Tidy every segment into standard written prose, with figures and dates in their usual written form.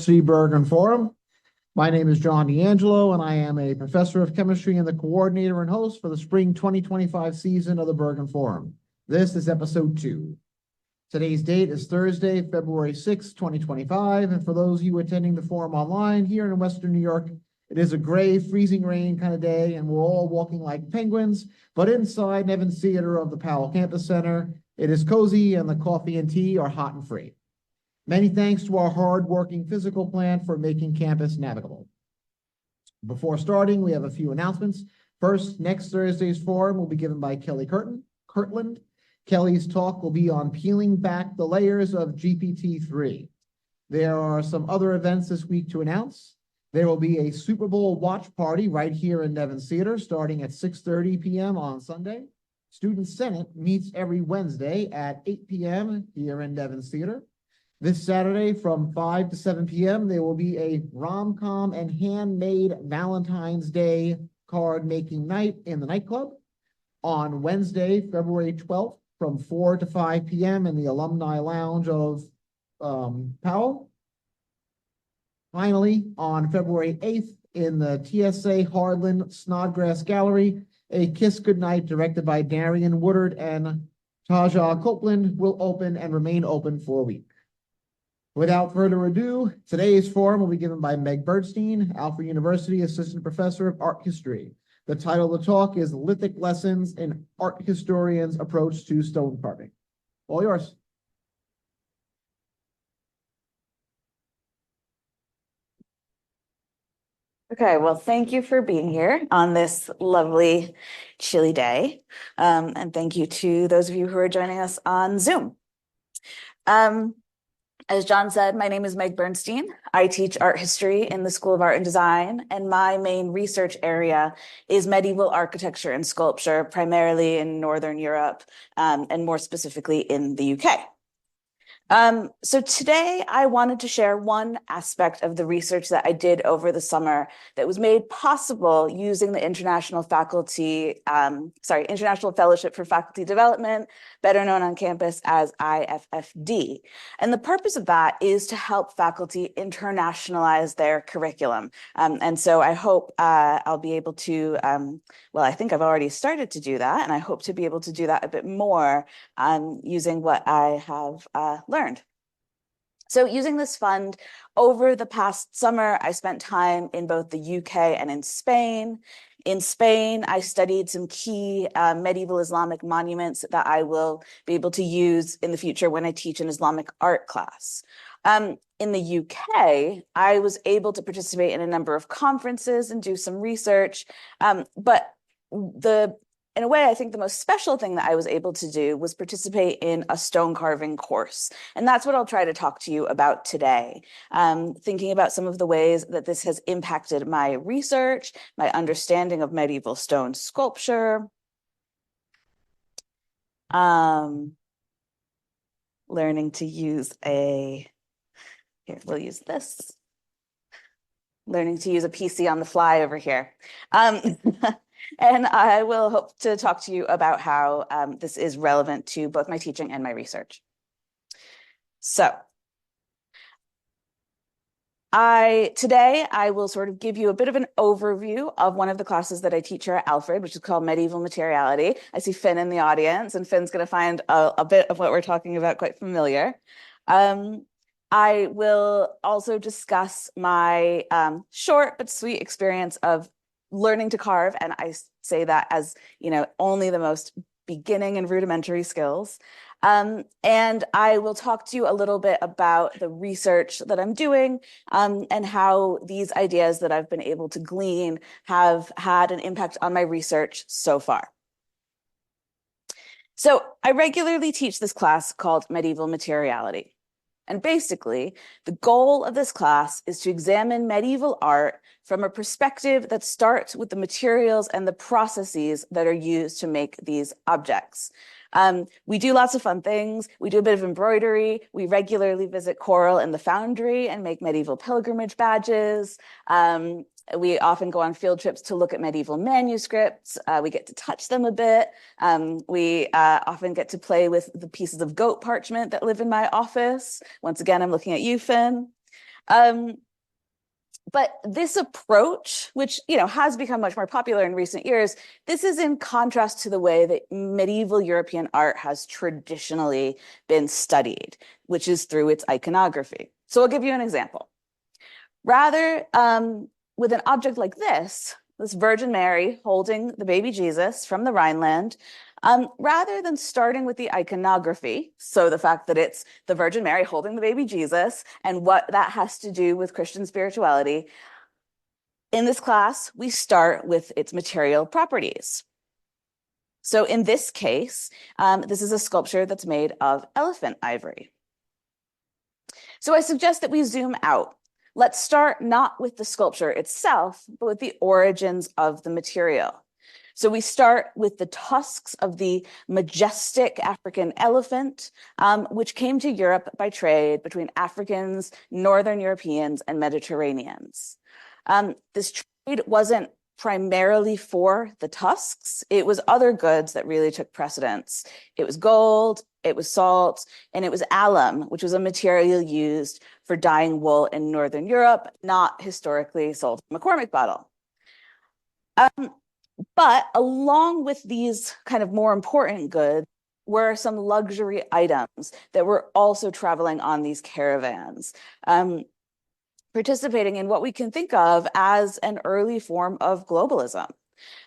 University Bergren Forum. My name is John D'Angelo, and I am a professor of chemistry and the coordinator and host for the spring 2025 season of the Bergren Forum. This is episode 2. Today's date is Thursday, February 6, 2025, and for those of you attending the forum online here in Western New York, it is a gray, freezing rain kind of day, and we're all walking like penguins, but inside Nevins Theater of the Powell Campus Center, it is cozy and the coffee and tea are hot and free. Many thanks to our hard-working physical plant for making campus navigable. Before starting, we have a few announcements. First, next Thursday's forum will be given by Kelly Kirtland. Kelly's talk will be on peeling back the layers of GPT-3. There are some other events this week to announce. There will be a Super Bowl watch party right here in Nevins Theater starting at 6:30 p.m. on Sunday. Student Senate meets every Wednesday at 8 p.m. here in Nevins Theater. This Saturday from 5 to 7 p.m., there will be a rom-com and handmade Valentine's Day card making night in the nightclub. On Wednesday, February 12th, from 4 to 5 p.m. in the Alumni Lounge of Powell. Finally, on February 8th, in the TSA Hardland Snodgrass Gallery, a Kiss Goodnight directed by Darian Woodard and Taja Copeland will open and remain open for a week. Without further ado, today's forum will be given by Meg Bernstein, Alfred University Assistant Professor of Art History. The title of the talk is Lithic Lessons in Art Historians' Approach to Stone Carving. All yours. Okay, well, thank you for being here on this lovely, chilly day. And thank you to those of you who are joining us on Zoom. As John said, my name is Meg Bernstein. I teach art history in the School of Art and Design, and my main research area is medieval architecture and sculpture, primarily in Northern Europe, and more specifically in the UK. So today I wanted to share one aspect of the research that I did over the summer that was made possible using the International Fellowship for Faculty Development, better known on campus as IFFD. And the purpose of that is to help faculty internationalize their curriculum. And so I hope I'll be able to, well, I think I've already started to do that, and I hope to be able to do that a bit more using what I have learned. So using this fund, over the past summer, I spent time in both the UK and in Spain. In Spain, I studied some key medieval Islamic monuments that I will be able to use in the future when I teach an Islamic art class. In the UK, I was able to participate in a number of conferences and do some research, but in a way, I think the most special thing that I was able to do was participate in a stone carving course. And that's what I'll try to talk to you about today. Thinking about some of the ways that this has impacted my research, my understanding of medieval stone sculpture, learning to use here, we'll use this. Learning to use a PC on the fly over here. And I will hope to talk to you about how this is relevant to both my teaching and my research. So today I will sort of give you a bit of an overview of one of the classes that I teach here at Alfred, which is called Medieval Materiality. I see Finn in the audience, and Finn's going to find a bit of what we're talking about quite familiar. I will also discuss my short but sweet experience of learning to carve, and I say that as, only the most beginning and rudimentary skills. And I will talk to you a little bit about the research that I'm doing, and how these ideas that I've been able to glean have had an impact on my research so far. So I regularly teach this class called Medieval Materiality. And basically, the goal of this class is to examine medieval art from a perspective that starts with the materials and the processes that are used to make these objects. We do lots of fun things. We do a bit of embroidery. We regularly visit Coral and the Foundry and make medieval pilgrimage badges. We often go on field trips to look at medieval manuscripts. We get to touch them a bit. We often get to play with the pieces of goat parchment that live in my office. Once again, I'm looking at you, Finn. But this approach, which has become much more popular in recent years, this is in contrast to the way that medieval European art has traditionally been studied, which is through its iconography. So I'll give you an example. Rather, with an object like this Virgin Mary holding the baby Jesus from the Rhineland, rather than starting with the iconography, so the fact that it's the Virgin Mary holding the baby Jesus and what that has to do with Christian spirituality, in this class, we start with its material properties. So in this case, this is a sculpture that's made of elephant ivory. So I suggest that we zoom out. Let's start not with the sculpture itself, but with the origins of the material. So we start with the tusks of the majestic African elephant, which came to Europe by trade between Africans, Northern Europeans, and Mediterraneans. This trade wasn't primarily for the tusks. It was other goods that really took precedence. It was gold, it was salt, and it was alum, which was a material used for dyeing wool in Northern Europe, not historically sold from a McCormick bottle. But along with these kind of more important goods were some luxury items that were also traveling on these caravans, participating in what we can think of as an early form of globalism.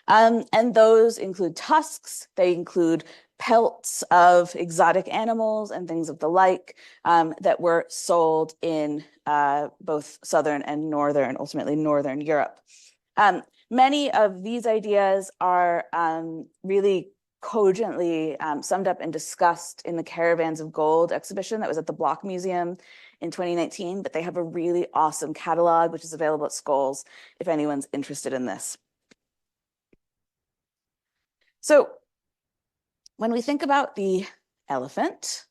And those include tusks, they include pelts of exotic animals and things of the like that were sold in both Southern and Northern, ultimately Northern Europe. Many of these ideas are really cogently summed up and discussed in the Caravans of Gold exhibition that was at the Block Museum in 2019, but they have a really awesome catalog, which is available at Scholes if anyone's interested in this. So when we think about the elephant,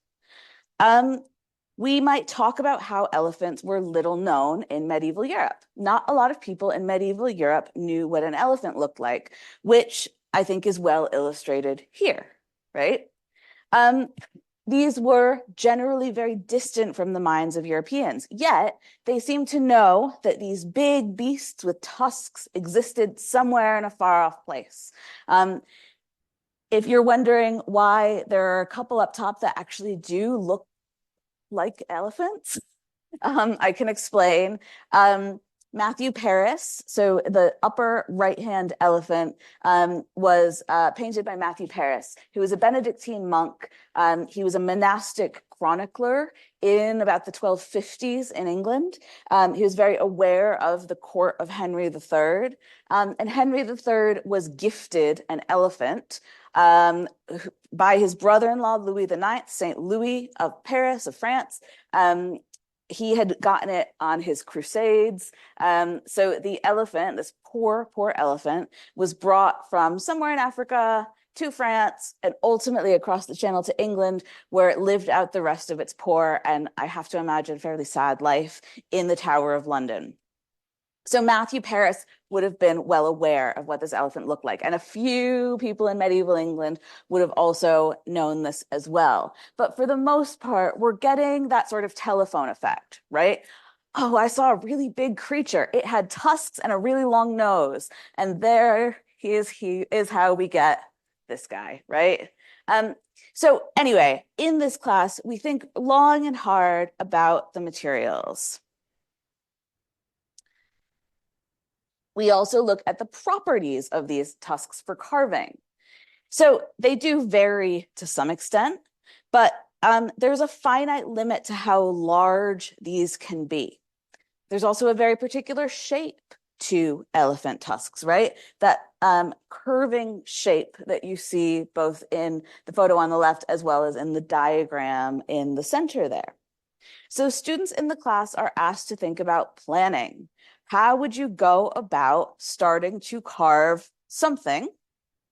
we might talk about how elephants were little known in medieval Europe. Not a lot of people in medieval Europe knew what an elephant looked like, which I think is well illustrated here, right? These were generally very distant from the minds of Europeans, yet they seem to know that these big beasts with tusks existed somewhere in a far-off place. If you're wondering why there are a couple up top that actually do look like elephants, I can explain. Matthew Paris, so the upper right-hand elephant was painted by Matthew Paris, who was a Benedictine monk. He was a monastic chronicler in about the 1250s in England. He was very aware of the court of Henry III, and Henry III was gifted an elephant by his brother-in-law, Louis IX, Saint Louis of Paris, of France. He had gotten it on his crusades. So the elephant, this poor elephant, was brought from somewhere in Africa to France and ultimately across the channel to England, where it lived out the rest of its poor and, I have to imagine, fairly sad life in the Tower of London. So Matthew Paris would have been well aware of what this elephant looked like. And a few people in medieval England would have also known this as well. But for the most part, we're getting that sort of telephone effect, right? Oh, I saw a really big creature. It had tusks and a really long nose. And there he is how we get this guy, right? So anyway, in this class, we think long and hard about the materials. We also look at the properties of these tusks for carving. So they do vary to some extent, but there's a finite limit to how large these can be. There's also a very particular shape to elephant tusks, right? That curving shape that you see both in the photo on the left as well as in the diagram in the center there. So students in the class are asked to think about planning. How would you go about starting to carve something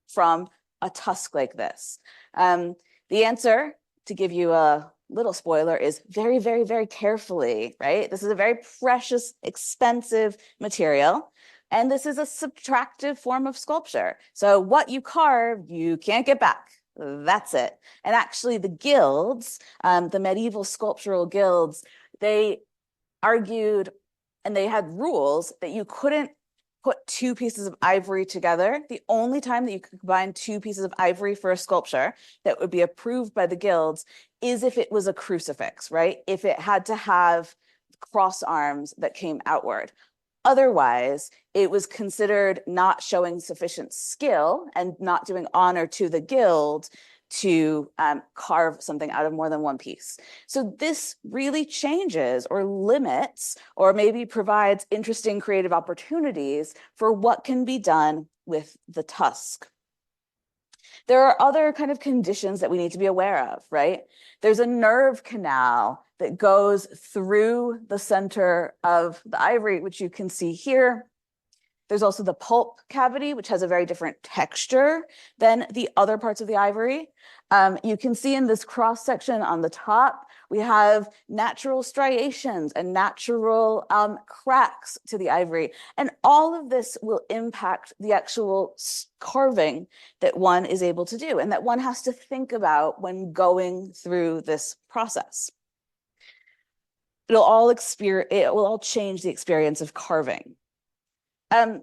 from a tusk like this? The answer, to give you a little spoiler, is very, very, very carefully, right? This is a very precious, expensive material, and this is a subtractive form of sculpture. So what you carve, you can't get back. That's it. And actually the guilds, the medieval sculptural guilds, they argued, and they had rules that you couldn't put two pieces of ivory together. The only time that you could combine two pieces of ivory for a sculpture that would be approved by the guilds is if it was a crucifix, right? If it had to have cross arms that came outward. Otherwise, it was considered not showing sufficient skill and not doing honor to the guild to carve something out of more than one piece. So this really changes or limits or maybe provides interesting creative opportunities for what can be done with the tusk. There are other kind of conditions that we need to be aware of, right? There's a nerve canal that goes through the center of the ivory, which you can see here. There's also the pulp cavity, which has a very different texture than the other parts of the ivory. You can see in this cross section on the top, we have natural striations and natural cracks to the ivory. And all of this will impact the actual carving that one is able to do and that one has to think about when going through this process. It will all change the experience of carving. And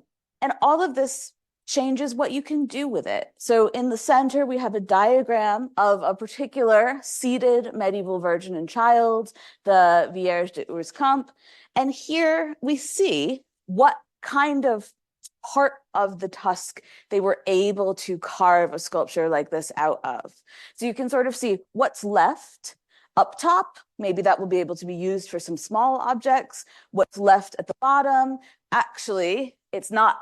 all of this changes what you can do with it. So in the center, we have a diagram of a particular seated medieval Virgin and Child, the Vierge de Urscamp. And here we see what kind of part of the tusk they were able to carve a sculpture like this out of. So you can sort of see what's left up top. Maybe that will be able to be used for some small objects. What's left at the bottom, actually, it's not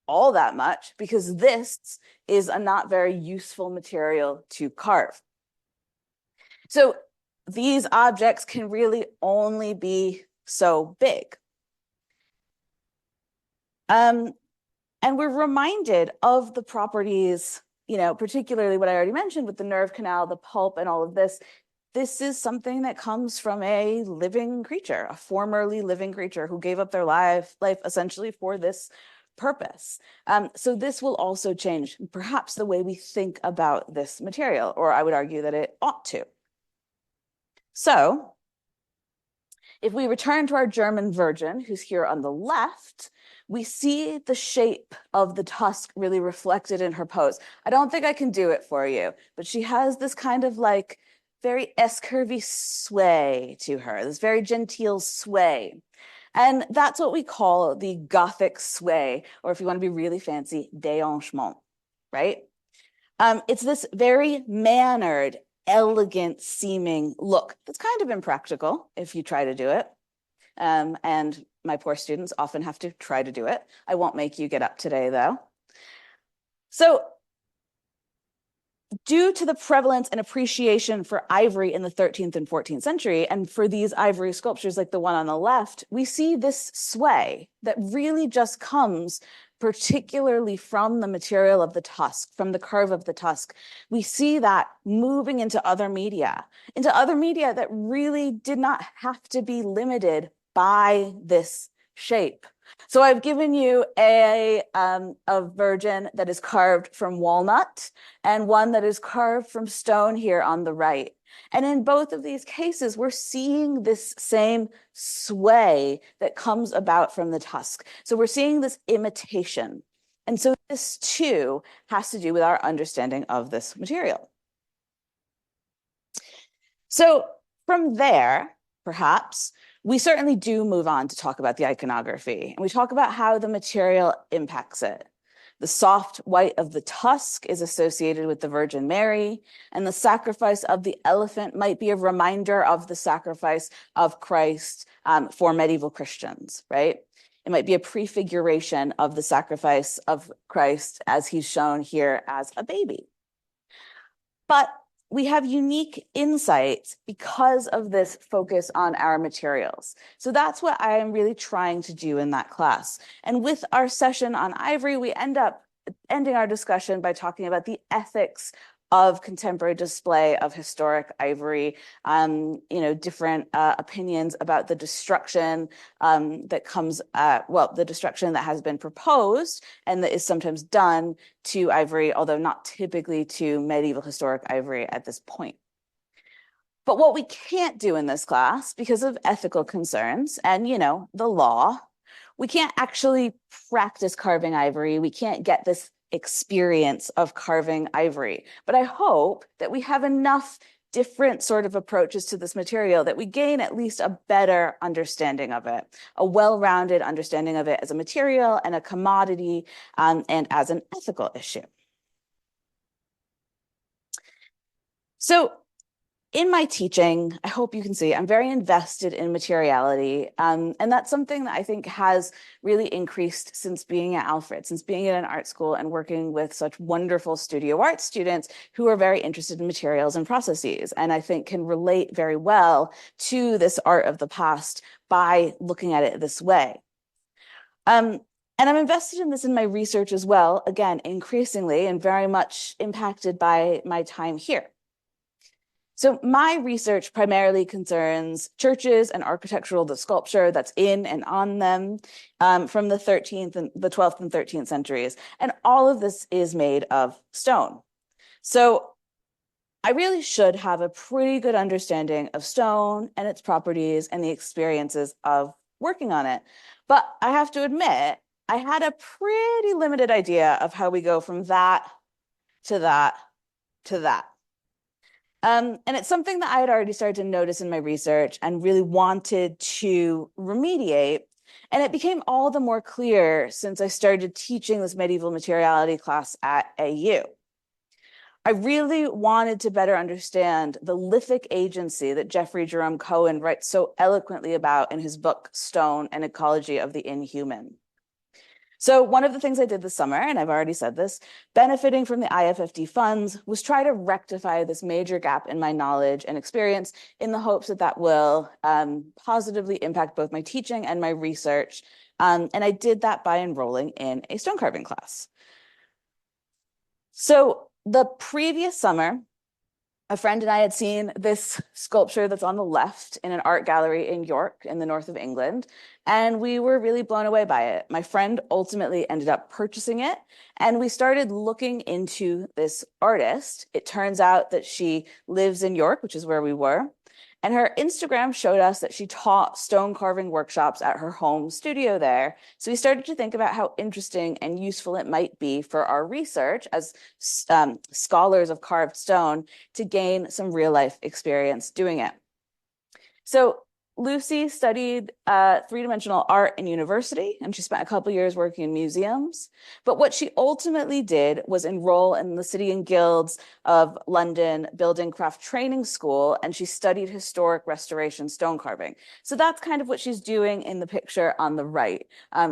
all that much because this is a not very useful material to carve. So these objects can really only be so big. And we're reminded of the properties, particularly what I already mentioned with the nerve canal, the pulp, and all of this. This is something that comes from a living creature, a formerly living creature who gave up their life essentially for this purpose. So this will also change perhaps the way we think about this material, or I would argue that it ought to. So if we return to our German Virgin, who's here on the left, we see the shape of the tusk really reflected in her pose. I don't think I can do it for you, but she has this kind of like very escurvy sway to her, this very genteel sway. And that's what we call the Gothic sway, or if you want to be really fancy, déhanchement, right? It's this very mannered, elegant seeming look that's kind of impractical if you try to do it. And my poor students often have to try to do it. I won't make you get up today, though. So due to the prevalence and appreciation for ivory in the 13th and 14th century, and for these ivory sculptures like the one on the left, we see this sway that really just comes particularly from the material of the tusk, from the curve of the tusk. We see that moving into other media that really did not have to be limited by this shape. So I've given you a Virgin that is carved from walnut and one that is carved from stone here on the right. And in both of these cases, we're seeing this same sway that comes about from the tusk. So we're seeing this imitation. And so this too has to do with our understanding of this material. So from there, perhaps, we certainly do move on to talk about the iconography, and we talk about how the material impacts it. The soft white of the tusk is associated with the Virgin Mary, and the sacrifice of the elephant might be a reminder of the sacrifice of Christ for medieval Christians, right? It might be a prefiguration of the sacrifice of Christ as he's shown here as a baby. But we have unique insights because of this focus on our materials. So that's what I am really trying to do in that class. And with our session on ivory, we end up ending our discussion by talking about the ethics of contemporary display of historic ivory, different opinions about the destruction that comes, the destruction that has been proposed and that is sometimes done to ivory, although not typically to medieval historic ivory at this point. But what we can't do in this class, because of ethical concerns and, the law, we can't actually practice carving ivory. We can't get this experience of carving ivory. But I hope that we have enough different sort of approaches to this material that we gain at least a better understanding of it, a well-rounded understanding of it as a material and a commodity, and as an ethical issue. So in my teaching, I hope you can see, I'm very invested in materiality. And that's something that I think has really increased since being at Alfred, since being at an art school and working with such wonderful studio art students who are very interested in materials and processes, and I think can relate very well to this art of the past by looking at it this way. And I'm invested in this in my research as well, again, increasingly and very much impacted by my time here. So my research primarily concerns churches and architectural sculpture that's in and on them, from the 13th and the 12th and 13th centuries. And all of this is made of stone. So I really should have a pretty good understanding of stone and its properties and the experiences of working on it. But I have to admit, I had a pretty limited idea of how we go from that to that to that. And it's something that I had already started to notice in my research and really wanted to remediate. And it became all the more clear since I started teaching this medieval materiality class at AU. I really wanted to better understand the lithic agency that Jeffrey Jerome Cohen writes so eloquently about in his book, Stone: An Ecology of the Inhuman. So one of the things I did this summer, and I've already said this, benefiting from the IFFD funds, was try to rectify this major gap in my knowledge and experience in the hopes that that will positively impact both my teaching and my research. And I did that by enrolling in a stonecarving class. So the previous summer, a friend and I had seen this sculpture that's on the left in an art gallery in York in the north of England, and we were really blown away by it. My friend ultimately ended up purchasing it, and we started looking into this artist. It turns out that she lives in York, which is where we were, and her Instagram showed us that she taught stone carving workshops at her home studio there. So we started to think about how interesting and useful it might be for our research as scholars of carved stone to gain some real life experience doing it. So Lucy studied three-dimensional art in university, and she spent a couple years working in museums. But what she ultimately did was enroll in the City and Guilds of London Building Craft Training School, and she studied historic restoration stone carving. So that's kind of what she's doing in the picture on the right.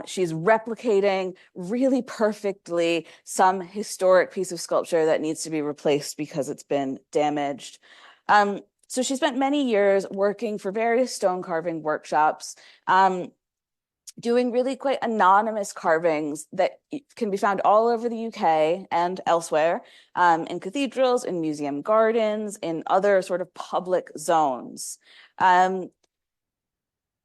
She's replicating really perfectly some historic piece of sculpture that needs to be replaced because it's been damaged. So she spent many years working for various stone carving workshops, doing really quite anonymous carvings that can be found all over the UK and elsewhere, in cathedrals, in museum gardens, in other sort of public zones.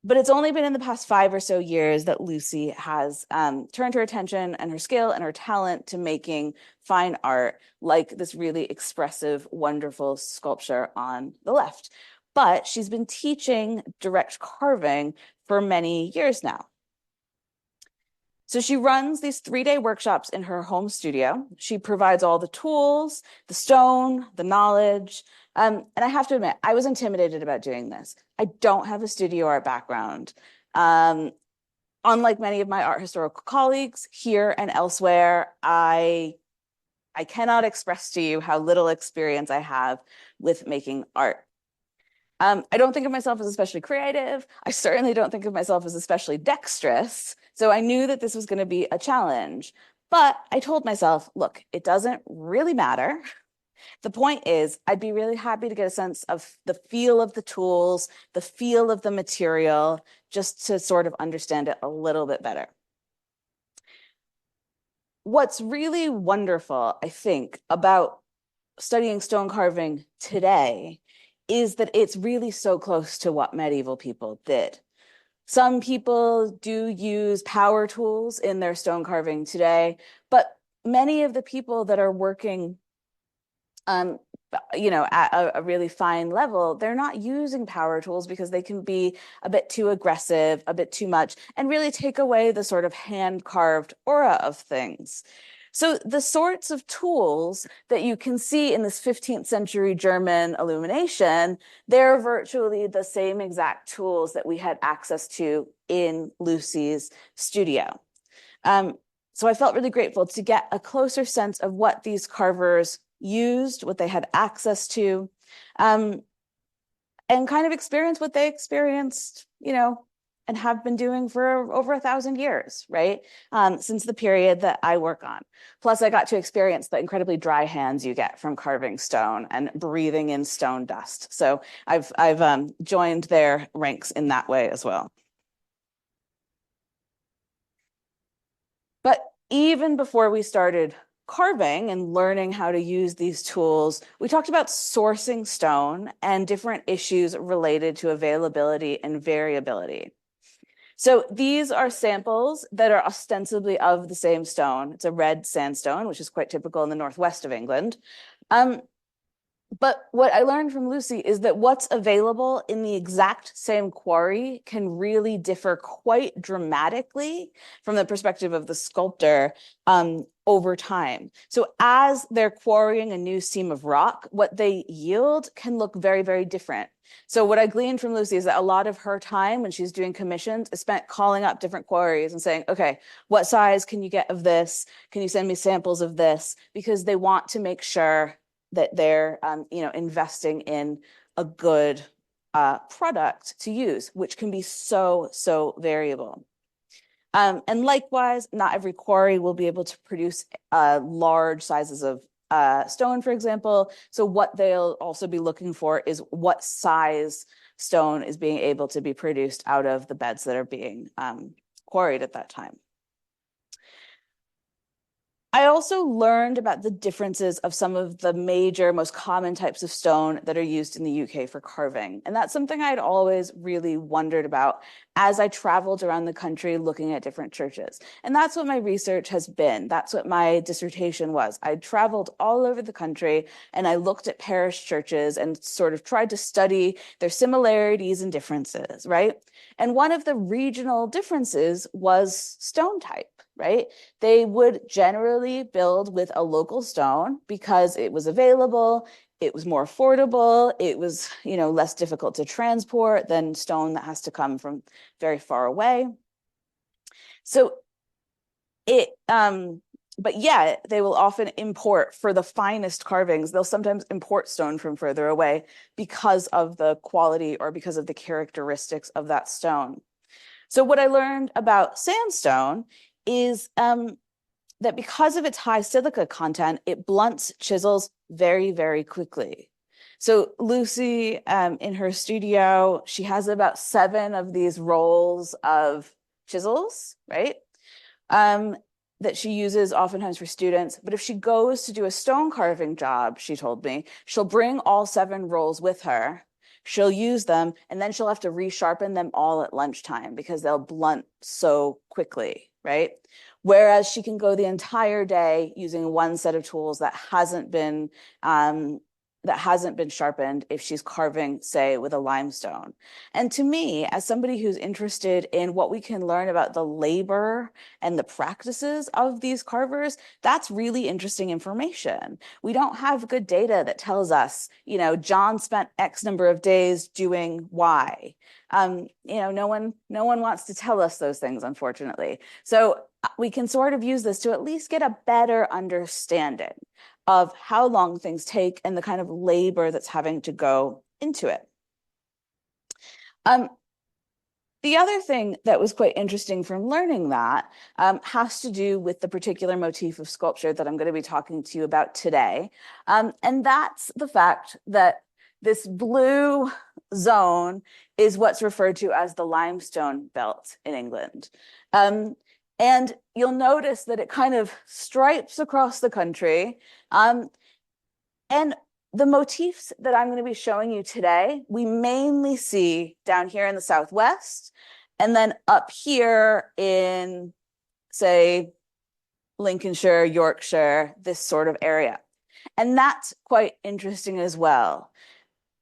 But it's only been in the past 5 or so years that Lucy has turned her attention and her skill and her talent to making fine art, like this really expressive, wonderful sculpture on the left. But she's been teaching direct carving for many years now. So she runs these 3-day workshops in her home studio. She provides all the tools, the stone, the knowledge. And I have to admit, I was intimidated about doing this. I don't have a studio art background. Unlike many of my art historical colleagues here and elsewhere, I cannot express to you how little experience I have with making art. I don't think of myself as especially creative. I certainly don't think of myself as especially dexterous. So I knew that this was going to be a challenge. But I told myself, look, it doesn't really matter. The point is, I'd be really happy to get a sense of the feel of the tools, the feel of the material, just to sort of understand it a little bit better. What's really wonderful, I think, about studying stone carving today is that it's really so close to what medieval people did. Some people do use power tools in their stone carving today, but many of the people that are working at a really fine level, they're not using power tools because they can be a bit too aggressive, a bit too much, and really take away the sort of hand-carved aura of things. So the sorts of tools that you can see in this 15th century German illumination, they're virtually the same exact tools that we had access to in Lucy's studio. So I felt really grateful to get a closer sense of what these carvers used, what they had access to, and kind of experience what they experienced, and have been doing for over 1,000 years, right? Since the period that I work on. Plus, I got to experience the incredibly dry hands you get from carving stone and breathing in stone dust. So I've joined their ranks in that way as well. But even before we started carving and learning how to use these tools, we talked about sourcing stone and different issues related to availability and variability. So these are samples that are ostensibly of the same stone. It's a red sandstone, which is quite typical in the northwest of England. But what I learned from Lucy is that what's available in the exact same quarry can really differ quite dramatically from the perspective of the sculptor over time. So as they're quarrying a new seam of rock, what they yield can look very, very different. So what I gleaned from Lucy is that a lot of her time when she's doing commissions is spent calling up different quarries and saying, okay, what size can you get of this? Can you send me samples of this? Because they want to make sure that they're investing in a good product to use, which can be so variable. And likewise, not every quarry will be able to produce large sizes of stone, for example. So what they'll also be looking for is what size stone is being able to be produced out of the beds that are being quarried at that time. I also learned about the differences of some of the major, most common types of stone that are used in the UK for carving. And that's something I'd always really wondered about as I traveled around the country looking at different churches. And that's what my research has been. That's what my dissertation was. I traveled all over the country and I looked at parish churches and sort of tried to study their similarities and differences, right? And one of the regional differences was stone type. Right? They would generally build with a local stone because it was available, it was more affordable, it was, less difficult to transport than stone that has to come from very far away. So but yet they will often import for the finest carvings. They'll sometimes import stone from further away because of the quality or because of the characteristics of that stone. So what I learned about sandstone is that because of its high silica content, it blunts chisels very, very quickly. So Lucy, in her studio, she has about 7 of these rolls of chisels, right? That she uses oftentimes for students. But if she goes to do a stone carving job, she told me, she'll bring all 7 rolls with her. She'll use them, and then she'll have to resharpen them all at lunchtime because they'll blunt so quickly, right? Whereas she can go the entire day using one set of tools that hasn't been sharpened if she's carving, say, with a limestone. And to me, as somebody who's interested in what we can learn about the labor and the practices of these carvers, that's really interesting information. We don't have good data that tells us, John spent X number of days doing Y. No one wants to tell us those things, unfortunately. So we can sort of use this to at least get a better understanding of how long things take and the kind of labor that's having to go into it. The other thing that was quite interesting from learning that has to do with the particular motif of sculpture that I'm going to be talking to you about today. And that's the fact that this blue zone is what's referred to as the limestone belt in England. And you'll notice that it kind of stripes across the country. And the motifs that I'm going to be showing you today, we mainly see down here in the Southwest, and then up here in, say, Lincolnshire, Yorkshire, this sort of area. And that's quite interesting as well.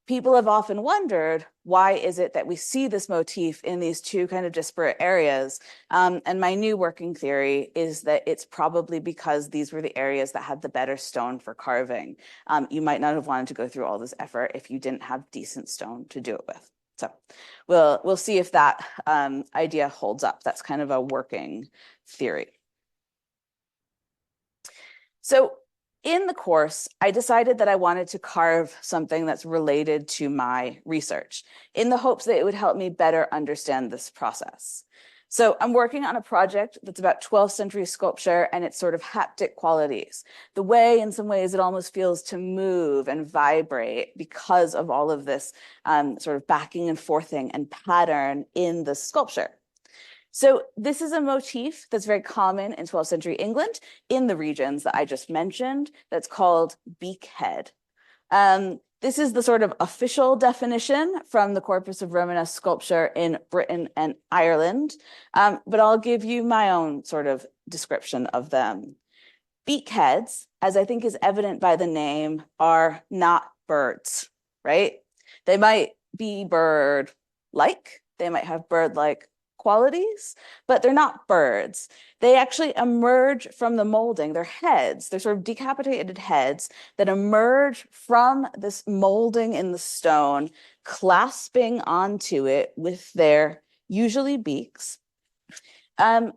People have often wondered, why is it that we see this motif in these two kind of disparate areas? And my new working theory is that it's probably because these were the areas that had the better stone for carving. You might not have wanted to go through all this effort if you didn't have decent stone to do it with. So we'll see if that idea holds up. That's kind of a working theory. So in the course, I decided that I wanted to carve something that's related to my research in the hopes that it would help me better understand this process. So I'm working on a project that's about 12th century sculpture and its sort of haptic qualities. The way, in some ways, it almost feels to move and vibrate because of all of this sort of backing and forthing and pattern in the sculpture. So this is a motif that's very common in 12th century England in the regions that I just mentioned, that's called beakhead. This is the sort of official definition from the corpus of Romanesque sculpture in Britain and Ireland, but I'll give you my own sort of description of them. Beakheads, as I think is evident by the name, are not birds, right? They might be bird-like, they might have bird-like qualities, but they're not birds. They actually emerge from the molding. They're heads. They're sort of decapitated heads that emerge from this molding in the stone, clasping onto it with their usually beaks. And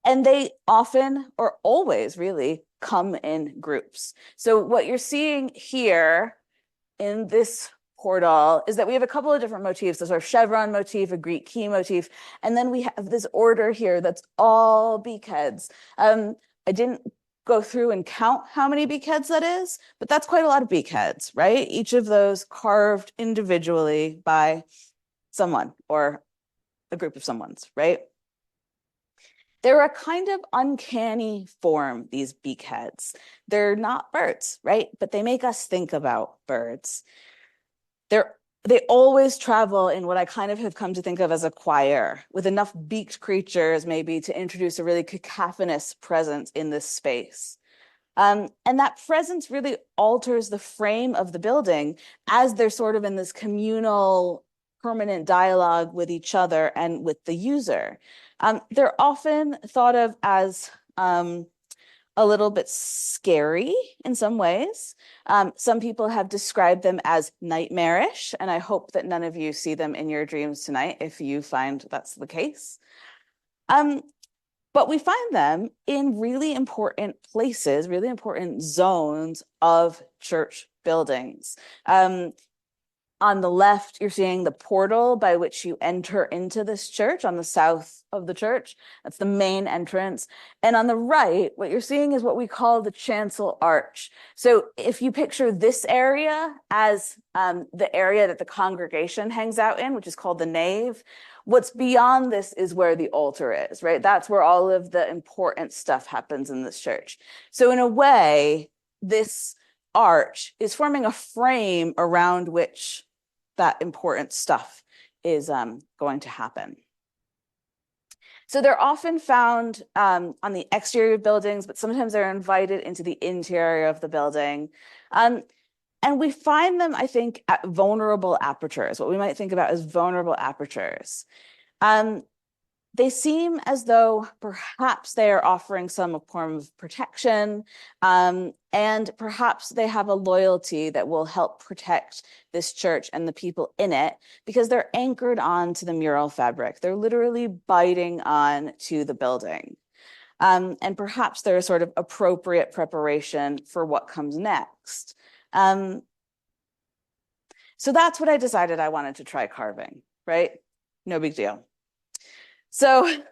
they often, or always really, come in groups. So what you're seeing here in this portal is that we have a couple of different motifs, the sort of chevron motif, a Greek key motif, and then we have this order here that's all beakheads. I didn't go through and count how many beakheads that is, but that's quite a lot of beakheads, right? Each of those carved individually by someone or a group of someone's, right? They're a kind of uncanny form, these beakheads. They're not birds, right? But they make us think about birds. They always travel in what I kind of have come to think of as a choir, with enough beaked creatures maybe to introduce a really cacophonous presence in this space. And that presence really alters the frame of the building as they're sort of in this communal, permanent dialogue with each other and with the user. They're often thought of as a little bit scary in some ways. Some people have described them as nightmarish, and I hope that none of you see them in your dreams tonight if you find that's the case. But we find them in really important places, really important zones of church buildings. On the left, you're seeing the portal by which you enter into this church on the south of the church. That's the main entrance. And on the right, what you're seeing is what we call the chancel arch. So if you picture this area as the area that the congregation hangs out in, which is called the nave, what's beyond this is where the altar is, right? That's where all of the important stuff happens in this church. So in a way, this arch is forming a frame around which that important stuff is going to happen. So they're often found on the exterior of buildings, but sometimes they're invited into the interior of the building. And we find them, I think, at vulnerable apertures, what we might think about as vulnerable apertures. They seem as though perhaps they are offering some form of protection, and perhaps they have a loyalty that will help protect this church and the people in it because they're anchored onto the mural fabric. They're literally biting on to the building. And perhaps they're a sort of appropriate preparation for what comes next. So that's what I decided I wanted to try carving, right? No big deal. So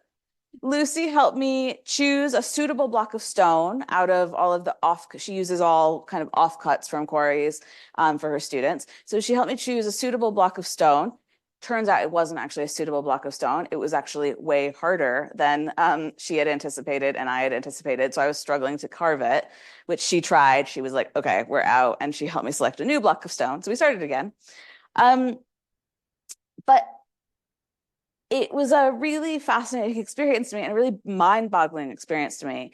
Lucy helped me choose a suitable block of stone out of all of the she uses all kind of offcuts from quarries for her students. So she helped me choose a suitable block of stone. Turns out it wasn't actually a suitable block of stone. It was actually way harder than she had anticipated and I had anticipated. So I was struggling to carve it, which she tried. She was like, okay, we're out. And she helped me select a new block of stone. So we started again. But it was a really fascinating experience to me and a really mind-boggling experience to me.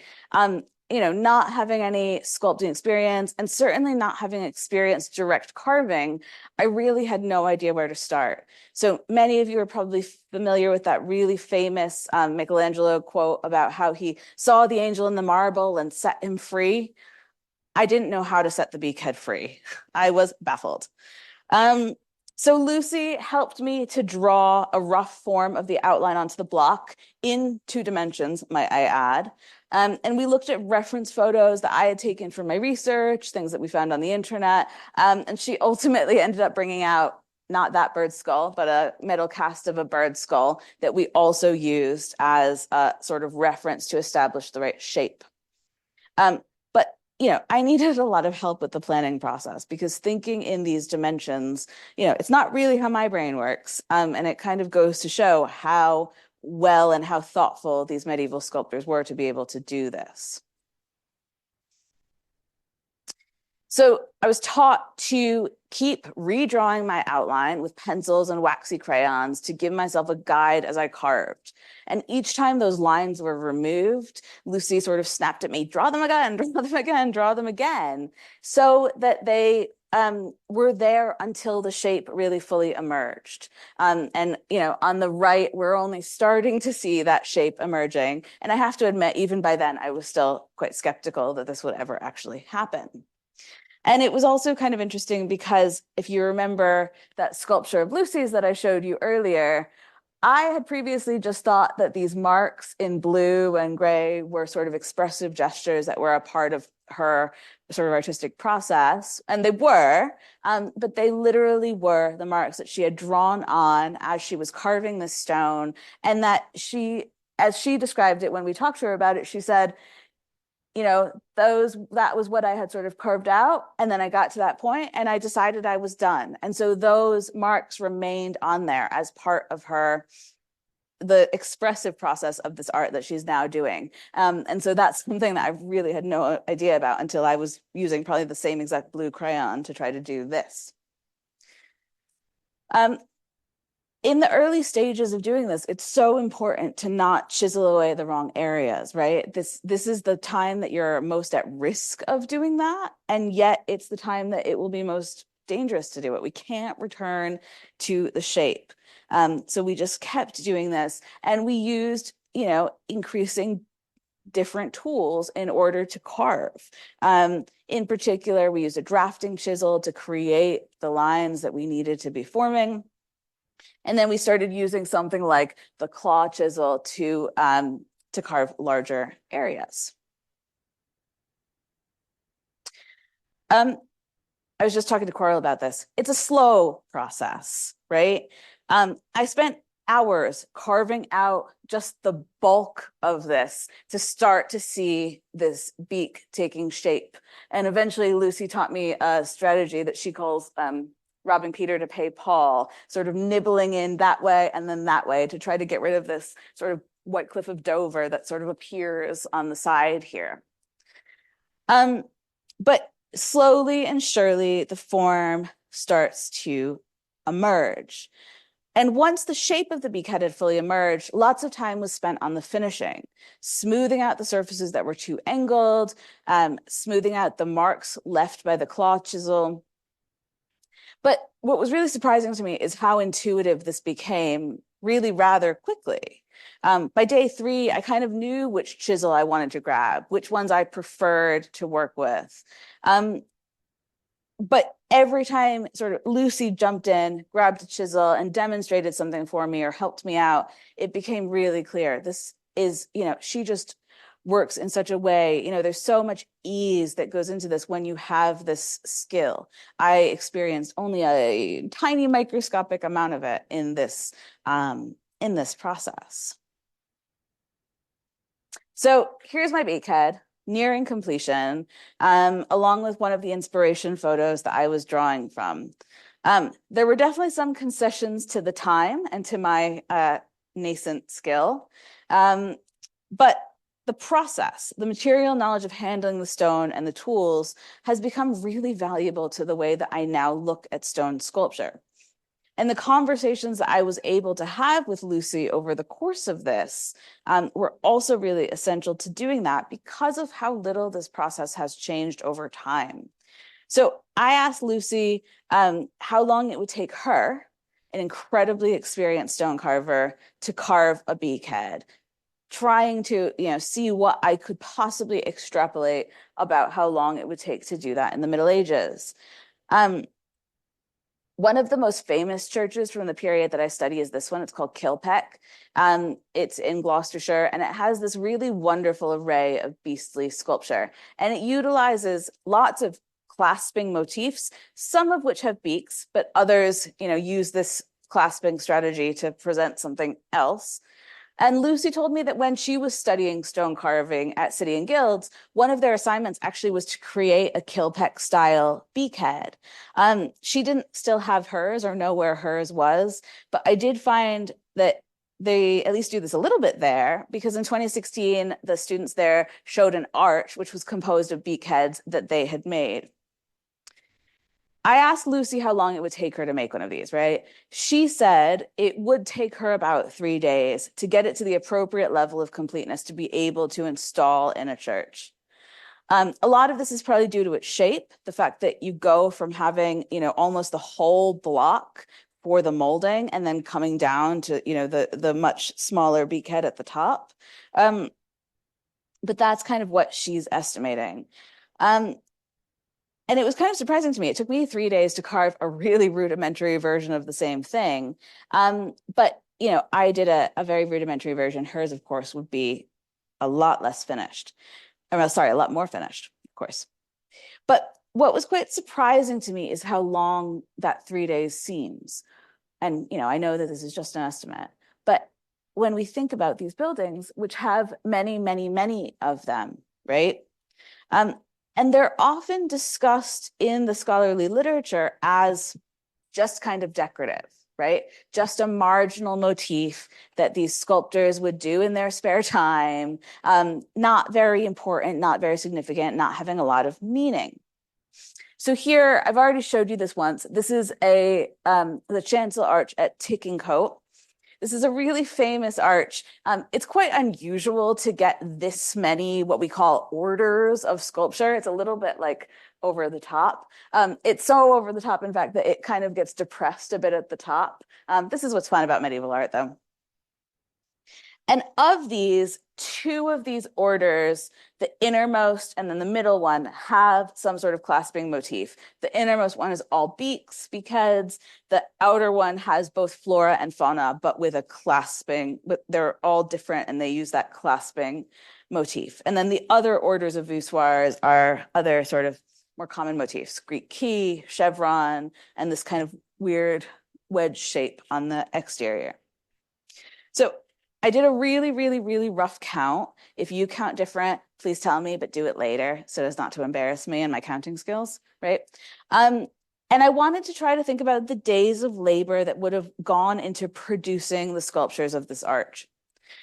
not having any sculpting experience and certainly not having experienced direct carving, I really had no idea where to start. So many of you are probably familiar with that really famous Michelangelo quote about how he saw the angel in the marble and set him free. I didn't know how to set the beakhead free. I was baffled. So Lucy helped me to draw a rough form of the outline onto the block in 2 dimensions, might I add. And we looked at reference photos that I had taken from my research, things that we found on the internet. And she ultimately ended up bringing out not that bird skull, but a metal cast of a bird skull that we also used as a sort of reference to establish the right shape. But I needed a lot of help with the planning process because thinking in these dimensions, it's not really how my brain works. And it kind of goes to show how well and how thoughtful these medieval sculptors were to be able to do this. So I was taught to keep redrawing my outline with pencils and waxy crayons to give myself a guide as I carved. And each time those lines were removed, Lucy sort of snapped at me, draw them again, draw them again, draw them again, so that they were there until the shape really fully emerged. And on the right, we're only starting to see that shape emerging. And I have to admit, even by then, I was still quite skeptical that this would ever actually happen. And it was also kind of interesting because if you remember that sculpture of Lucy's that I showed you earlier, I had previously just thought that these marks in blue and gray were sort of expressive gestures that were a part of her sort of artistic process. And they were, but they literally were the marks that she had drawn on as she was carving the stone. And that as she described it when we talked to her about it, she said, that was what I had sort of carved out. And then I got to that point and I decided I was done. And so those marks remained on there as part of the expressive process of this art that she's now doing. And so that's something that I really had no idea about until I was using probably the same exact blue crayon to try to do this. In the early stages of doing this, it's so important to not chisel away the wrong areas, right? This is the time that you're most at risk of doing that. And yet it's the time that it will be most dangerous to do it. We can't return to the shape. So we just kept doing this and we used, increasing different tools in order to carve. In particular, we used a drafting chisel to create the lines that we needed to be forming. And then we started using something like the claw chisel to carve larger areas. I was just talking to Coral about this. It's a slow process, right? I spent hours carving out just the bulk of this to start to see this beak taking shape. And eventually Lucy taught me a strategy that she calls robbing Peter to pay Paul, sort of nibbling in that way and then that way to try to get rid of this sort of White Cliff of Dover that sort of appears on the side here. But slowly and surely, the form starts to emerge. And once the shape of the beakhead had fully emerged, lots of time was spent on the finishing, smoothing out the surfaces that were too angled, smoothing out the marks left by the claw chisel. But what was really surprising to me is how intuitive this became really rather quickly. By day 3, I kind of knew which chisel I wanted to grab, which ones I preferred to work with. But every time sort of Lucy jumped in, grabbed a chisel and demonstrated something for me or helped me out, it became really clear. This is, she just works in such a way, there's so much ease that goes into this when you have this skill. I experienced only a tiny microscopic amount of it in this process. So here's my beakhead, nearing completion, along with one of the inspiration photos that I was drawing from. There were definitely some concessions to the time and to my nascent skill, but the process, the material knowledge of handling the stone and the tools has become really valuable to the way that I now look at stone sculpture. And the conversations that I was able to have with Lucy over the course of this were also really essential to doing that because of how little this process has changed over time. So I asked Lucy how long it would take her, an incredibly experienced stone carver, to carve a beakhead, trying to see what I could possibly extrapolate about how long it would take to do that in the Middle Ages. One of the most famous churches from the period that I study is this one. It's called Kilpeck. It's in Gloucestershire, and it has this really wonderful array of beastly sculpture. And it utilizes lots of clasping motifs, some of which have beaks, but others, use this clasping strategy to present something else. And Lucy told me that when she was studying stone carving at City and Guilds, one of their assignments actually was to create a Kilpeck style beakhead. She didn't still have hers or know where hers was, but I did find that they at least do this a little bit there, because in 2016, the students there showed an arch which was composed of beakheads that they had made. I asked Lucy how long it would take her to make one of these, right? She said it would take her about 3 days to get it to the appropriate level of completeness to be able to install in a church. A lot of this is probably due to its shape, the fact that you go from having, almost the whole block for the molding and then coming down to, the much smaller beakhead at the top. But that's kind of what she's estimating. And it was kind of surprising to me. It took me 3 days to carve a really rudimentary version of the same thing. But, I did a very rudimentary version. Hers, of course, would be a lot less finished. Sorry, a lot more finished, of course. But what was quite surprising to me is how long that 3 days seems. And, I know that this is just an estimate, but when we think about these buildings, which have many, many, many of them, right? And they're often discussed in the scholarly literature as just kind of decorative, right? Just a marginal motif that these sculptors would do in their spare time, not very important, not very significant, not having a lot of meaning. So here, I've already showed you this once. This is the chancel arch at Tickingcote. This is a really famous arch. It's quite unusual to get this many what we call orders of sculpture. It's a little bit like over the top. It's so over the top, in fact, that it kind of gets depressed a bit at the top. This is what's fun about medieval art, though. And of these, 2 of these orders, the innermost and then the middle one, have some sort of clasping motif. The innermost one is all beaks, because the outer one has both flora and fauna, but with a clasping, but they're all different and they use that clasping motif. And then the other orders of voussoirs are other sort of more common motifs: Greek key, chevron, and this kind of weird wedge shape on the exterior. So I did a really, really, really rough count. If you count different, please tell me, but do it later so as not to embarrass me and my counting skills, right? And I wanted to try to think about the days of labor that would have gone into producing the sculptures of this arch.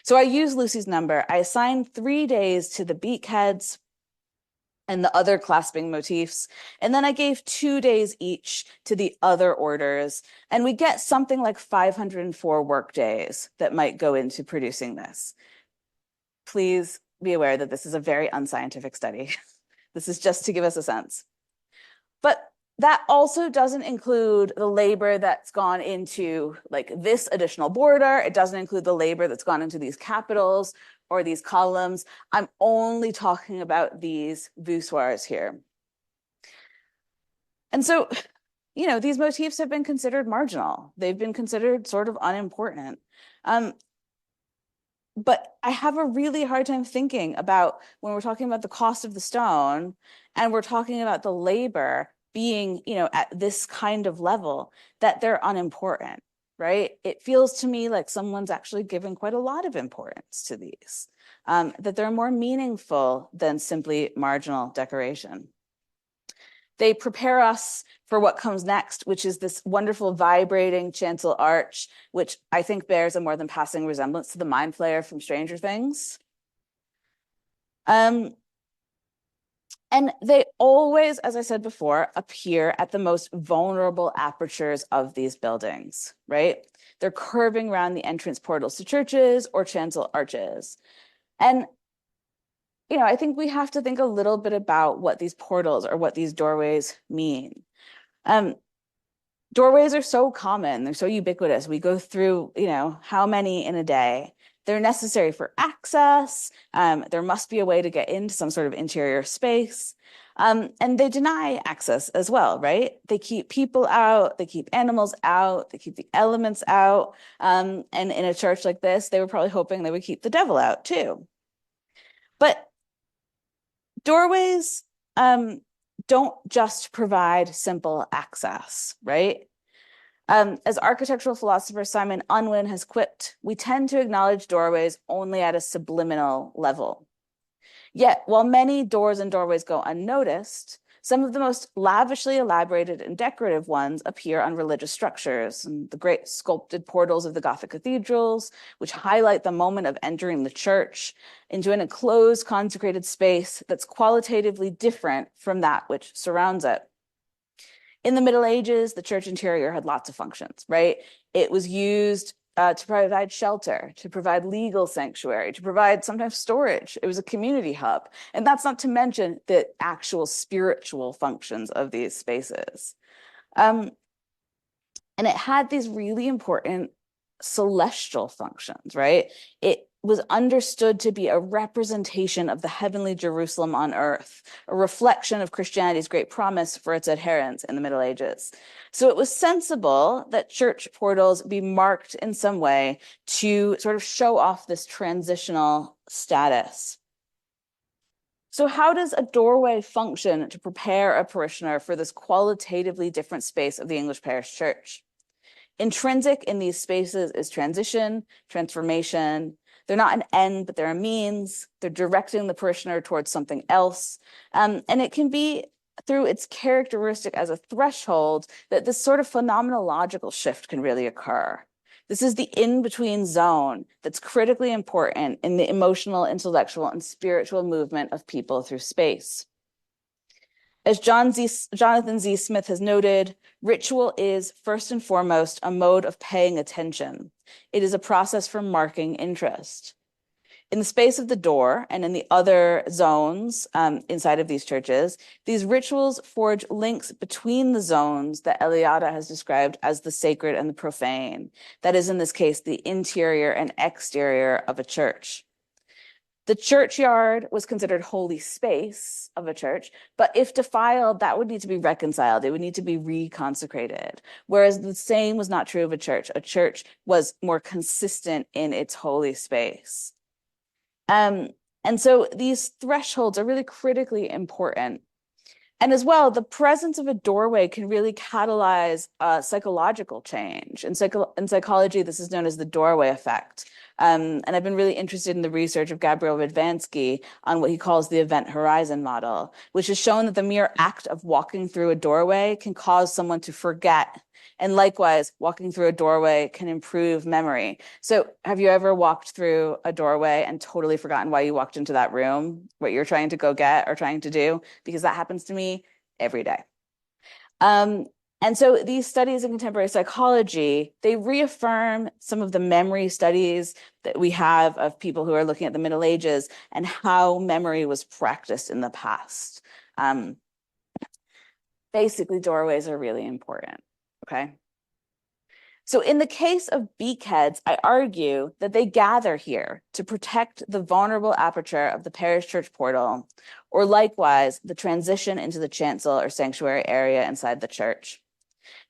So I used Lucy's number. I assigned 3 days to the beakheads and the other clasping motifs. And then I gave 2 days each to the other orders. And we get something like 504 work days that might go into producing this. Please be aware that this is a very unscientific study. This is just to give us a sense. But that also doesn't include the labor that's gone into like this additional border. It doesn't include the labor that's gone into these capitals or these columns. I'm only talking about these voussoirs here. And so, these motifs have been considered marginal. They've been considered sort of unimportant. But I have a really hard time thinking about when we're talking about the cost of the stone and we're talking about the labor being, at this kind of level, that they're unimportant, right? It feels to me like someone's actually given quite a lot of importance to these, that they're more meaningful than simply marginal decoration. They prepare us for what comes next, which is this wonderful vibrating chancel arch, which I think bears a more than passing resemblance to the Mind Flayer from Stranger Things. And they always, as I said before, appear at the most vulnerable apertures of these buildings, right? They're curving around the entrance portals to churches or chancel arches. And, I think we have to think a little bit about what these portals or what these doorways mean. Um, Doorways are so common, they're so ubiquitous. We go through, how many in a day. They're necessary for access. There must be a way to get into some sort of interior space. And they deny access as well, right? They keep people out, they keep animals out, they keep the elements out. And in a church like this, they were probably hoping they would keep the devil out too. But doorways don't just provide simple access, right? As architectural philosopher Simon Unwin has quipped, we tend to acknowledge doorways only at a subliminal level. Yet, while many doors and doorways go unnoticed, some of the most lavishly elaborated and decorative ones appear on religious structures, and the great sculpted portals of the Gothic cathedrals, which highlight the moment of entering the church into an enclosed, consecrated space that's qualitatively different from that which surrounds it. In the Middle Ages, the church interior had lots of functions, right? It was used to provide shelter, to provide legal sanctuary, to provide sometimes storage. It was a community hub. And that's not to mention the actual spiritual functions of these spaces. And it had these really important celestial functions, right? It was understood to be a representation of the heavenly Jerusalem on earth, a reflection of Christianity's great promise for its adherents in the Middle Ages. So it was sensible that church portals be marked in some way to sort of show off this transitional status. So how does a doorway function to prepare a parishioner for this qualitatively different space of the English parish church? Intrinsic in these spaces is transition, transformation. They're not an end, but they're a means. They're directing the parishioner towards something else. And it can be through its characteristic as a threshold that this sort of phenomenological shift can really occur. This is the in-between zone that's critically important in the emotional, intellectual, and spiritual movement of people through space. As Jonathan Z. Smith has noted, ritual is first and foremost a mode of paying attention. It is a process for marking interest. In the space of the door and in the other zones inside of these churches, these rituals forge links between the zones that Eliade has described as the sacred and the profane. That is, in this case, the interior and exterior of a church. The churchyard was considered holy space of a church, but if defiled, that would need to be reconciled. It would need to be reconsecrated. Whereas the same was not true of a church. A church was more consistent in its holy space. And so these thresholds are really critically important. And as well, the presence of a doorway can really catalyze psychological change. In psychology, this is known as the doorway effect. And I've been really interested in the research of Gabriel Radvansky on what he calls the event horizon model, which has shown that the mere act of walking through a doorway can cause someone to forget. And likewise, walking through a doorway can improve memory. So have you ever walked through a doorway and totally forgotten why you walked into that room, what you're trying to go get or trying to do? Because that happens to me every day. And so these studies in contemporary psychology, they reaffirm some of the memory studies that we have of people who are looking at the Middle Ages and how memory was practiced in the past. Basically, doorways are really important, okay? So in the case of beakheads, I argue that they gather here to protect the vulnerable aperture of the parish church portal, or likewise, the transition into the chancel or sanctuary area inside the church.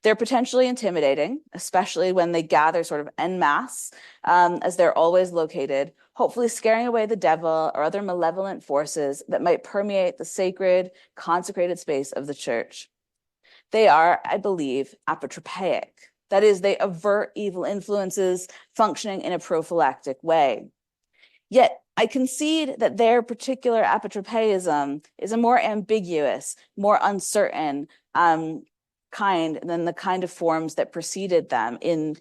They're potentially intimidating, especially when they gather sort of en masse, as they're always located, hopefully scaring away the devil or other malevolent forces that might permeate the sacred, consecrated space of the church. They are, I believe, apotropaic. That is, they avert evil influences functioning in a prophylactic way. Yet, I concede that their particular apotropaism is a more ambiguous, more uncertain kind than the kind of forms that preceded them in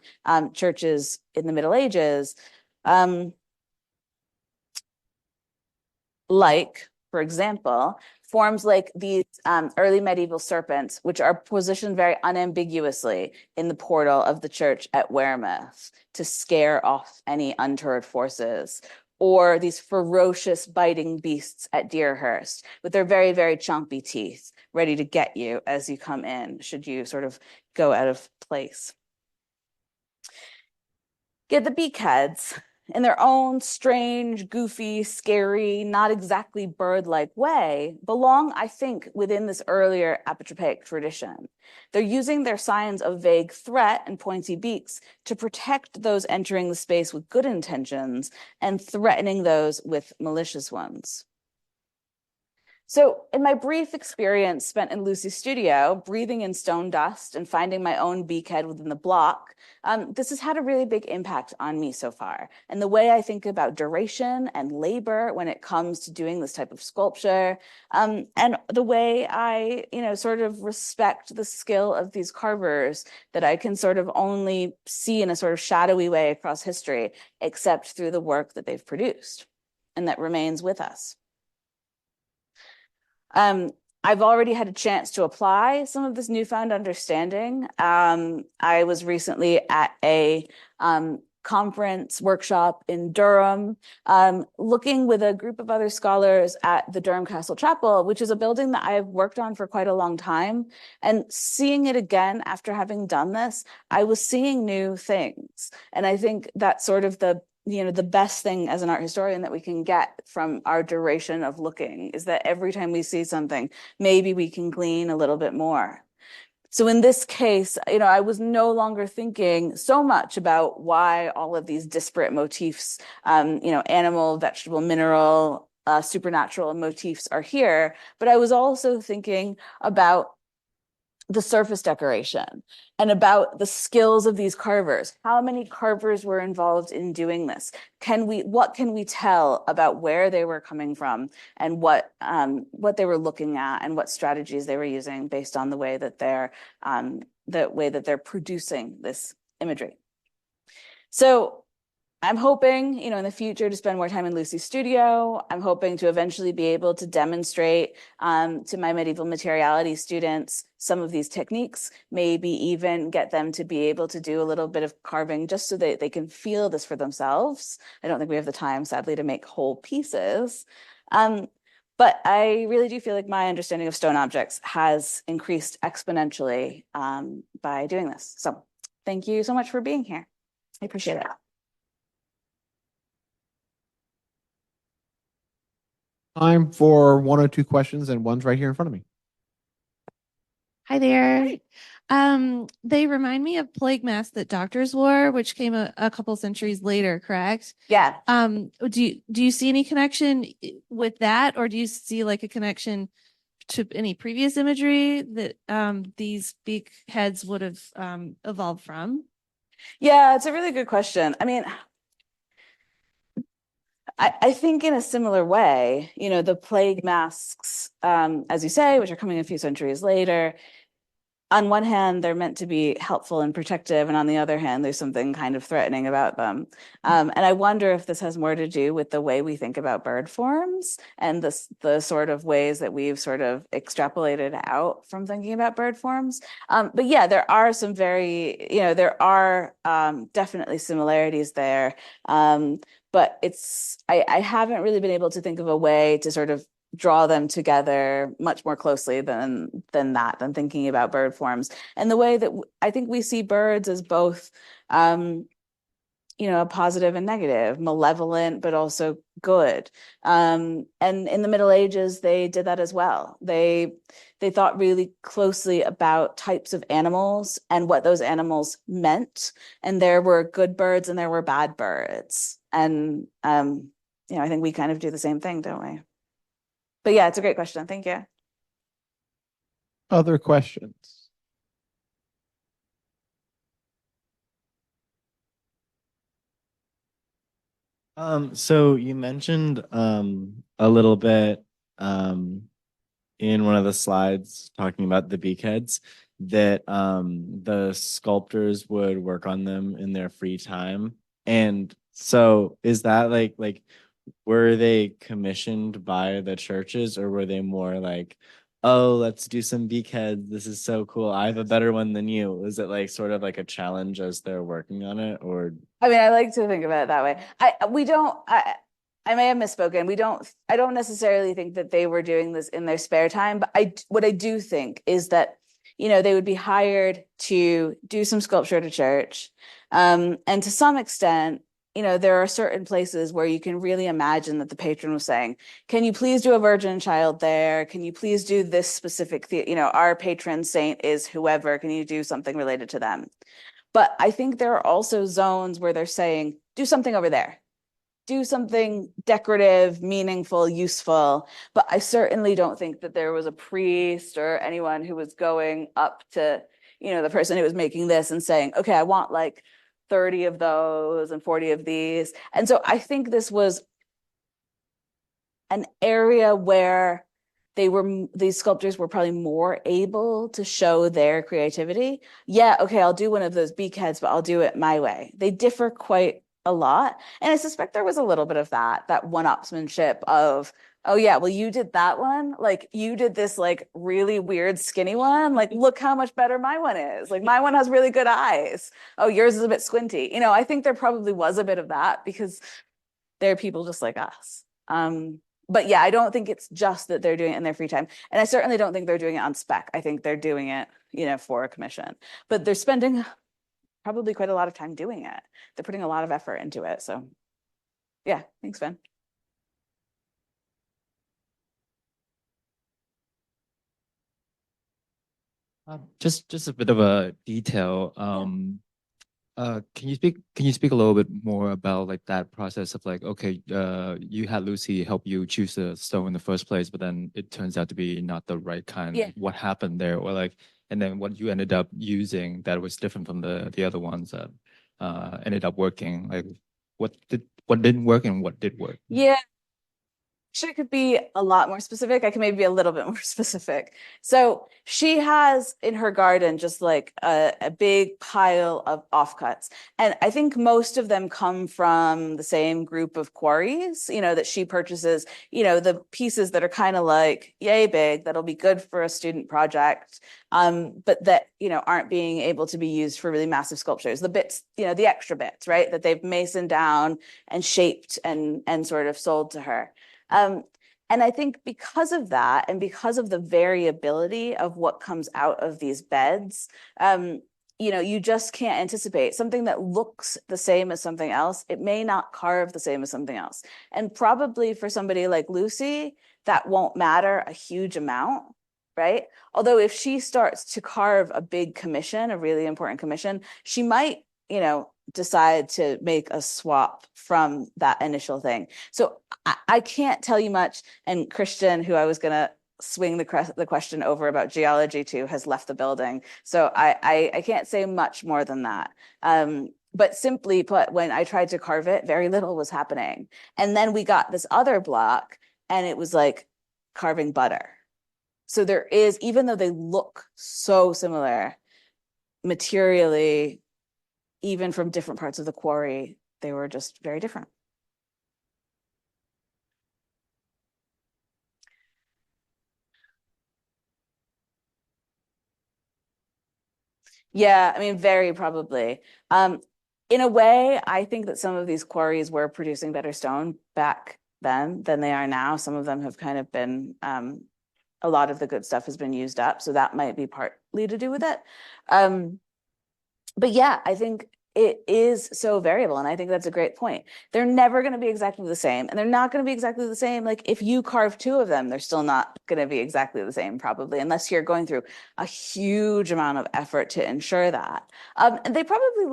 churches in the Middle Ages. Like, For example, forms like these early medieval serpents, which are positioned very unambiguously in the portal of the church at Wearmouth to scare off any untoward forces, or these ferocious biting beasts at Deerhurst with their very, very chompy teeth, ready to get you as you come in, should you sort of go out of place. Get the beakheads in their own strange, goofy, scary, not exactly bird-like way, belong, I think, within this earlier apotropaic tradition. They're using their signs of vague threat and pointy beaks to protect those entering the space with good intentions and threatening those with malicious ones. So in my brief experience spent in Lucy's studio, breathing in stone dust and finding my own beakhead within the block, this has had a really big impact on me so far. And the way I think about duration and labor when it comes to doing this type of sculpture, and the way I, sort of respect the skill of these carvers that I can sort of only see in a sort of shadowy way across history, except through the work that they've produced and that remains with us. I've already had a chance to apply some of this newfound understanding. I was recently at a conference workshop in Durham, looking with a group of other scholars at the Durham Castle Chapel, which is a building that I've worked on for quite a long time. And seeing it again after having done this, I was seeing new things. And I think that's sort of the best thing as an art historian that we can get from our duration of looking is that every time we see something, maybe we can glean a little bit more. So in this case, I was no longer thinking so much about why all of these disparate motifs, animal, vegetable, mineral, supernatural motifs are here, but I was also thinking about the surface decoration and about the skills of these carvers. How many carvers were involved in doing this? What can we tell about where they were coming from and what they were looking at and what strategies they were using based on the way that they're producing this imagery. So I'm hoping, in the future to spend more time in Lucy's studio. I'm hoping to eventually be able to demonstrate to my medieval materiality students some of these techniques, maybe even get them to be able to do a little bit of carving just so that they can feel this for themselves. I don't think we have the time, sadly, to make whole pieces. But I really do feel like my understanding of stone objects has increased exponentially by doing this. So thank you so much for being here. I appreciate it. Time for one or two questions, and one's right here in front of me. Hi there. They remind me of plague masks that doctors wore, which came a couple centuries later, correct? Yeah. Do you see any connection with that, or do you see like a connection to any previous imagery that these beak heads would have evolved from? Yeah, it's a really good question. I mean, I think in a similar way, the plague masks, as you say, which are coming a few centuries later, on one hand, they're meant to be helpful and protective, and on the other hand, there's something kind of threatening about them. And I wonder if this has more to do with the way we think about bird forms and the sort of ways that we've sort of extrapolated out from thinking about bird forms. But yeah, there are some there are definitely similarities there. But I haven't really been able to think of a way to sort of draw them together much more closely than thinking about bird forms. And the way that I think we see birds as both, a positive and negative, malevolent, but also good. And in the Middle Ages, they did that as well. They thought really closely about types of animals and what those animals meant. And there were good birds and there were bad birds. And, I think we kind of do the same thing, don't we? But yeah, it's a great question. Thank you. Other questions? So you mentioned a little bit in one of the slides talking about the beakheads that the sculptors would work on them in their free time. And so is that like were they commissioned by the churches, or were they more like, oh, let's do some beakheads, this is so cool, I have a better one than you? Was it like sort of like a challenge as they're working on it, or? I mean, I like to think about it that way. I may have misspoken. I don't necessarily think that they were doing this in their spare time, but what I do think is that, they would be hired to do some sculpture at a church. And to some extent, there are certain places where you can really imagine that the patron was saying, can you please do a virgin child there? Can you please do this specific, our patron saint is whoever, can you do something related to them? But I think there are also zones where they're saying, do something over there. Do something decorative, meaningful, useful. But I certainly don't think that there was a priest or anyone who was going up to, the person who was making this and saying, okay, I want like 30 of those and 40 of these. And so I think this was an area where these sculptors were probably more able to show their creativity. Yeah, okay, I'll do one of those beakheads, but I'll do it my way. They differ quite a lot. And I suspect there was a little bit of that one-upsmanship of, oh yeah, well, you did that one. Like you did this like really weird skinny one. Like, look how much better my one is. Like my one has really good eyes. Oh, yours is a bit squinty. I think there probably was a bit of that because they're people just like us. But yeah, I don't think it's just that they're doing it in their free time. And I certainly don't think they're doing it on spec. I think they're doing it, for a commission. But they're spending probably quite a lot of time doing it. They're putting a lot of effort into it. So yeah, thanks, Ben. Just a bit of a detail. Can you speak a little bit more about like that process of like, okay, you had Lucy help you choose the stone in the first place, but then it turns out to be not the right kind. Yeah. What happened there? Or like, and then what you ended up using that was different from the other ones that ended up working. Like what didn't work and what did work? Yeah. She could be a lot more specific. I can maybe be a little bit more specific. So she has in her garden just like a big pile of offcuts. And I think most of them come from the same group of quarries, that she purchases, the pieces that are kind of like yay big, that'll be good for a student project, but that, aren't being able to be used for really massive sculptures. The bits, the extra bits, right, that they've masoned down and shaped and sort of sold to her. And I think because of that, and because of the variability of what comes out of these beds, you just can't anticipate something that looks the same as something else. It may not carve the same as something else. And probably for somebody like Lucy, that won't matter a huge amount, right? Although if she starts to carve a big commission, a really important commission, she might, decide to make a swap from that initial thing. So I can't tell you much. And Christian, who I was going to swing the question over about geology to, has left the building. So I can't say much more than that. But simply put, when I tried to carve it, very little was happening. And then we got this other block and it was like carving butter. So there is, even though they look so similar materially, even from different parts of the quarry, they were just very different. Yeah, I mean, very probably. In a way, I think that some of these quarries were producing better stone back then than they are now. Some of them have kind of been, a lot of the good stuff has been used up. So that might be partly to do with it. But yeah, I think it is so variable. And I think that's a great point. They're never going to be exactly the same. And they're not going to be exactly the same. Like if you carve two of them, they're still not going to be exactly the same, probably, unless you're going through a huge amount of effort to ensure that. And they probably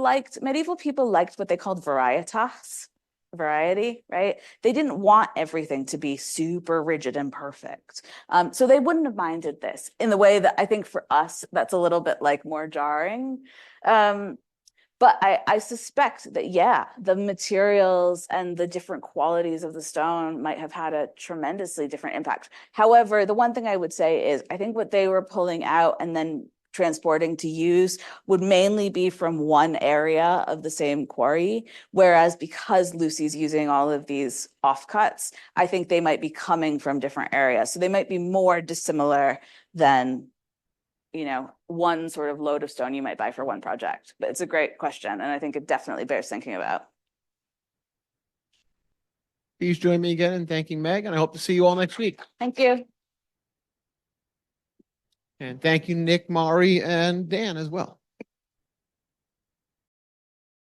medieval people liked what they called varietas. Variety, right? They didn't want everything to be super rigid and perfect. So they wouldn't have minded this in the way that I think for us, that's a little bit like more jarring. But I suspect that, yeah, the materials and the different qualities of the stone might have had a tremendously different impact. However, the one thing I would say is I think what they were pulling out and then transporting to use would mainly be from one area of the same quarry. Whereas because Lucy's using all of these offcuts, I think they might be coming from different areas. So they might be more dissimilar than, you know, one sort of load of stone you might buy for one project. But it's a great question, and I think it definitely bears thinking about. Please join me again in thanking Meg, and I hope to see you all next week. Thank you. And thank you, Nick, Mari, and Dan as well.